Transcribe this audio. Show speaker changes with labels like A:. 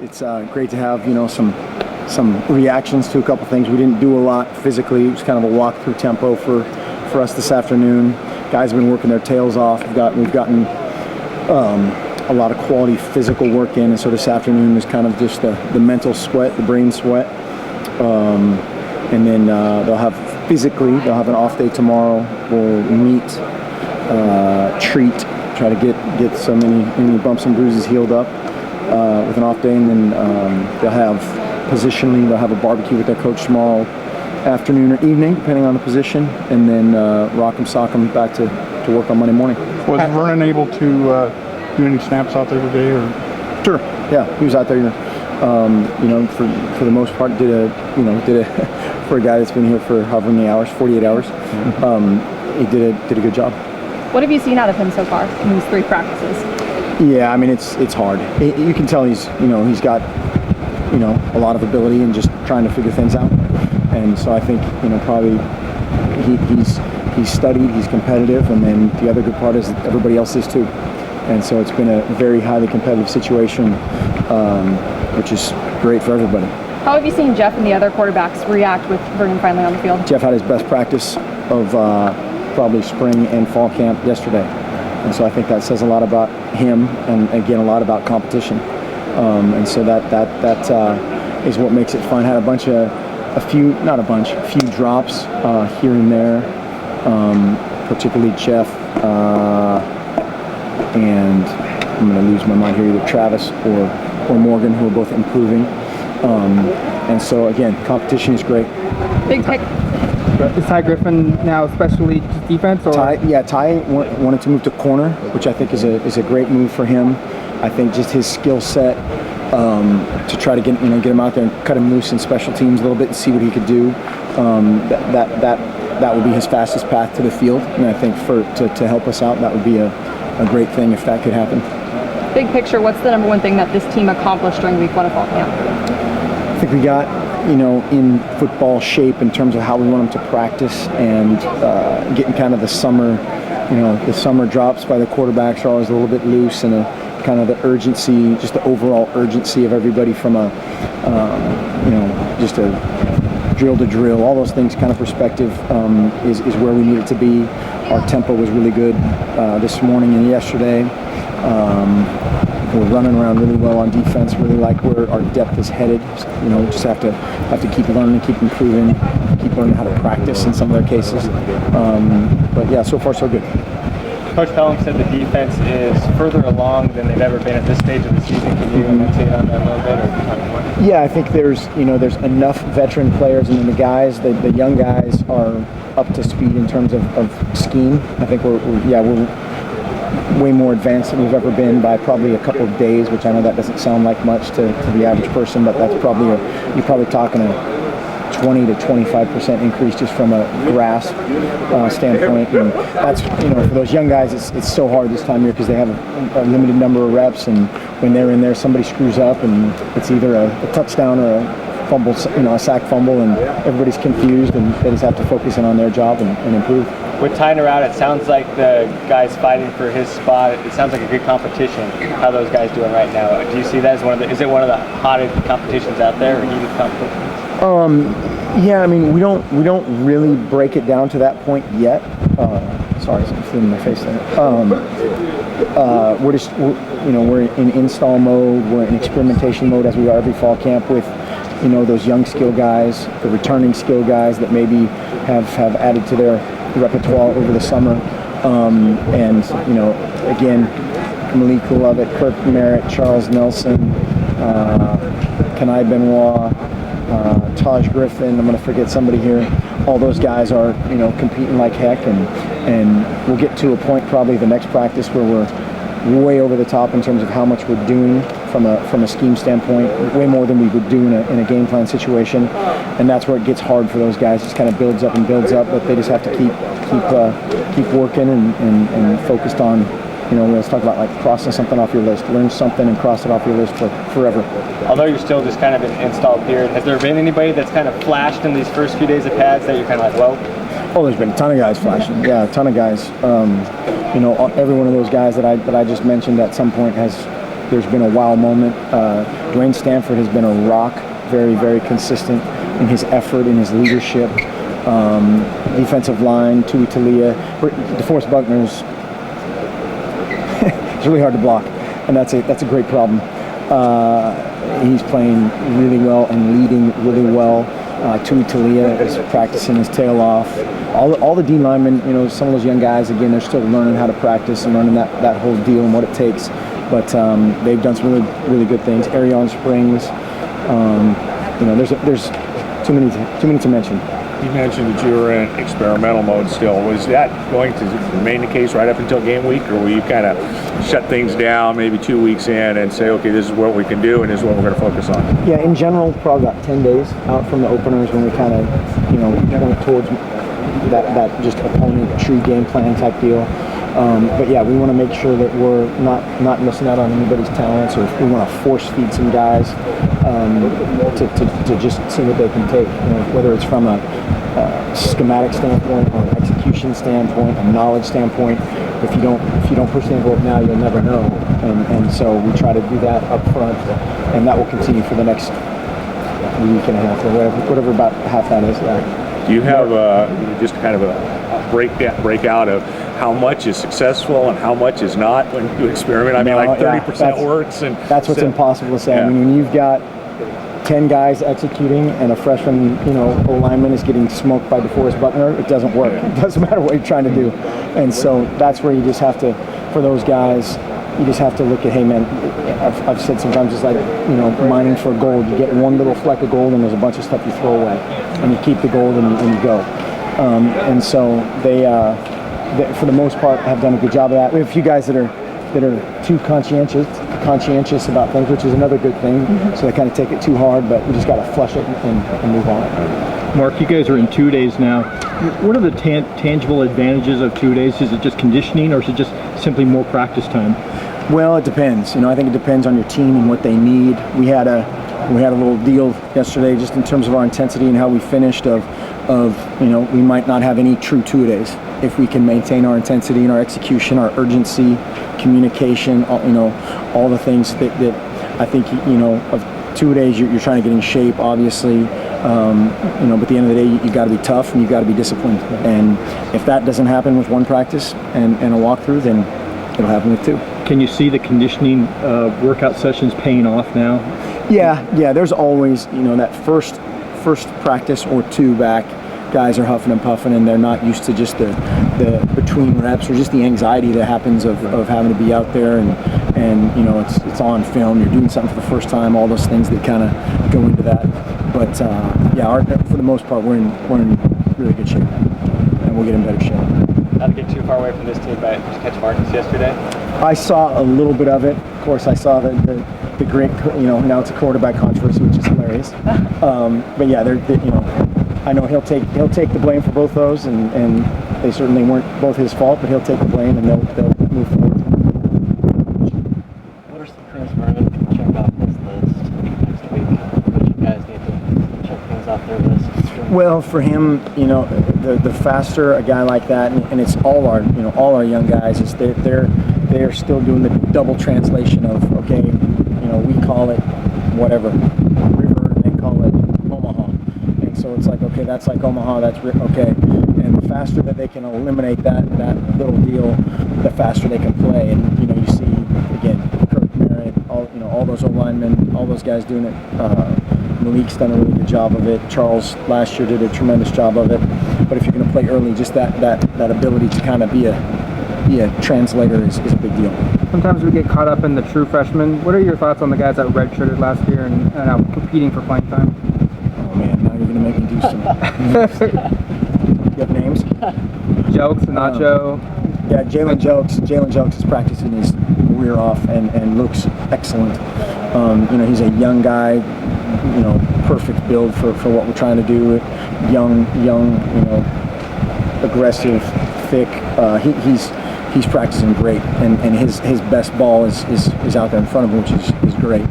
A: It's great to have some reactions to a couple things. We didn't do a lot physically. It was kind of a walk-through tempo for us this afternoon. Guys have been working their tails off. We've gotten a lot of quality physical work in, and so this afternoon was kind of just the mental sweat, the brain sweat, and then they'll have an off day tomorrow. We'll meet, treat, try to get so many bumps and bruises healed up with an off day, and then they'll have a barbecue with their coach tomorrow afternoon or evening, depending on the position, and then rock 'em, sock 'em back to work on Monday morning.
B: Was Vernon able to do any snaps out there today, or?
A: Sure. Yeah, he was out there. For the most part, did a for a guy that's been here for however many hours, 48 hours. He did a good job.
C: What have you seen out of him so far in these 3 practices?
A: Yeah, I mean it's hard. You can tell he's got a lot of ability and just trying to figure things out. And so I think probably he's studied, he's competitive, and then the other good part is that everybody else is too. And so it's been a very highly competitive situation, which is great for everybody.
C: How have you seen Jeff and the other quarterbacks react with Vernon finally on the field?
A: Jeff had his best practice of probably spring and fall camp yesterday. And so I think that says a lot about him, and again, a lot about competition. And so that is what makes it fun. Had a few drops here and there, particularly Jeff, and I'm going to lose my mind here, either Travis or Morgan, who are both improving. And so again, competition is great.
C: Big pick.
D: Is Ty Griffin now especially just defense? Or?
A: Ty wanted to move to corner, which I think is a great move for him. I think just his skill set to try to get him out there and cut him loose in special teams a little bit and see what he could do. That would be his fastest path to the field, and I think to help us out, that would be a great thing if that could happen.
C: Big picture, what's the number one thing that this team accomplished during week 1 of fall camp?
A: I think we got in football shape in terms of how we want them to practice, and getting kind of the summer drops by the quarterbacks are always a little bit loose, and kind of the urgency, just the overall urgency of everybody from just a drill to drill, all those things kind of perspective is where we need it to be. Our tempo was really good this morning and yesterday. We're running around really well on defense, really like where our depth is headed. Just have to keep learning, keep improving, keep learning how to practice in some of their cases. But yeah, so far so good.
E: Coach Pelham said the defense is further along than they've ever been at this stage of the season. Can you enunciate on that a little bit, or talk more?
A: Yeah, I think there's enough veteran players, and then the young guys are up to speed in terms of scheme. I think we're way more advanced than we've ever been by probably a couple of days, which I know that doesn't sound like much to the average person, but that's you're probably talking a 20 to 25% increase just from a grasp standpoint. And that's for those young guys, it's so hard this time of year because they have a limited number of reps, and when they're in there, somebody screws up, and it's either a touchdown or a fumble, a sack fumble, and everybody's confused, and they just have to focus in on their job and improve.
E: With Tyner out, it sounds like the guys fighting for his spot. It sounds like a good competition. How are those guys doing right now? Do you see that as is it one of the hottest competitions out there, or heated competitions?
A: Yeah, I mean, we don't really break it down to that point yet. Sorry, I'm feeling my face there. We're in install mode. We're in experimentation mode, as we are every fall camp, with those young skill guys, the returning skill guys that maybe have added to their repertoire over the summer, and again, Malik Lovett, Kirk Merritt, Charles Nelson, Kenai Benoit, Taj Griffin. I'm going to forget somebody here. All those guys are competing like heck, and we'll get to a point probably the next practice where we're way over the top in terms of how much we're doing from a scheme standpoint, way more than we would do in a game plan situation, and that's where it gets hard for those guys. It just kind of builds up, but they just have to keep working and focused on. Let's talk about like crossing something off your list. Learn something and cross it off your list for forever.
E: Although you're still just kind of in install period, has there been anybody that's kind of flashed in these first few days of pads that you're kind of like, whoa?
A: Oh, there's been a ton of guys flashing. Yeah, a ton of guys. Every one of those guys that I just mentioned at some point has there's been a wow moment. Dwayne Stanford has been a rock, very, very consistent in his effort, in his leadership. Defensive line, Tui Talia. DeForest Buckner's it's really hard to block, and that's a great problem. He's playing really well and leading really well. Tui Talia is practicing his tail off. All the D linemen, some of those young guys, again, they're still learning how to practice and learning that whole deal and what it takes. But they've done some really, really good things. Arion Springs, there's too many to mention.
F: You mentioned that you were in experimental mode still. Was that going to remain the case right up until game week, or will you kind of shut things down maybe 2 weeks in and say, okay, this is what we can do and this is what we're going to focus on?
A: Yeah, in general, probably about 10 days out from the openers when we kind of, went towards that just opponent true game plan type deal. But yeah, we want to make sure that we're not missing out on anybody's talents, or we want to force feed some guys to just see what they can take. Whether it's from a schematic standpoint or an execution standpoint, a knowledge standpoint. If you don't push the envelope now, you'll never know. And so we try to do that up front, and that will continue for the next week and a half, or whatever about half that is.
F: Do you have just kind of a breakout of how much is successful and how much is not when you experiment? I mean, like 30% works, and
A: that's what's impossible to say. Yeah. I mean, when you've got 10 guys executing and a freshman, O-lineman is getting smoked by DeForest Buckner, it doesn't work. It doesn't matter what you're trying to do. And so that's where you just have to, for those guys, you just have to look at, hey man, I've said sometimes it's like, mining for gold. You get one little fleck of gold and there's a bunch of stuff you throw away. And you keep the gold and you go. And so they, for the most part, have done a good job of that. We have a few guys that are too conscientious about things, which is another good thing. Mm-hmm. So they kind of take it too hard, but we just got to flush it and move on.
G: Mark, you guys are in 2 days now. What are the tangible advantages of 2 days? Is it just conditioning, or is it just simply more practice time?
A: Well, it depends. I think it depends on your team and what they need. We had a little deal yesterday just in terms of our intensity and how we finished of we might not have any true 2 days if we can maintain our intensity and our execution, our urgency, communication, all the things that I think, of 2 days you're trying to get in shape, obviously, but at the end of the day, you got to be tough and you got to be disciplined. And if that doesn't happen with one practice and a walkthrough, then it'll happen with two.
G: Can you see the conditioning workout sessions paying off now?
A: Yeah. There's always, that first practice or two back, guys are huffing and puffing, and they're not used to just the between reps or just the anxiety that happens of having to be out there and it's on film. You're doing something for the first time. All those things that kind of go into that. But for the most part, we're in really good shape, and we'll get in better shape.
E: Not to get too far away from this team, but did you catch Marcus yesterday?
A: I saw a little bit of it. Of course, I saw the great, now it's a quarterback controversy, which is hilarious. But yeah, I know he'll take the blame for both those, and they certainly weren't both his fault, but he'll take the blame and they'll move forward.
H: What are some things Vernon can check off his list next week? What you guys need to check things off their list?
A: Well, for him, the faster a guy like that, and it's all our young guys, is they're still doing the double translation of, okay, we call it whatever, River, and they call it Omaha. And so it's like, okay, that's like Omaha, that's okay. And the faster that they can eliminate that little deal, the faster they can play. And, you see, again, Kirk Merritt, all those O-linemen, all those guys doing it. Malik's done a really good job of it. Charles last year did a tremendous job of it. But if you're going to play early, just that ability to kind of be a translator is a big deal.
D: Sometimes we get caught up in the true freshmen. What are your thoughts on the guys that redshirted last year and now competing for playing time?
A: Oh man, now you're going to make me do some. You have names?
D: Jokes, Nacho.
A: Yeah, Jalen Jokes is practicing his rear off and looks excellent. He's a young guy, perfect build for what we're trying to do. Young, aggressive, thick. He's practicing great, and his best ball is out there in front of him, which is great.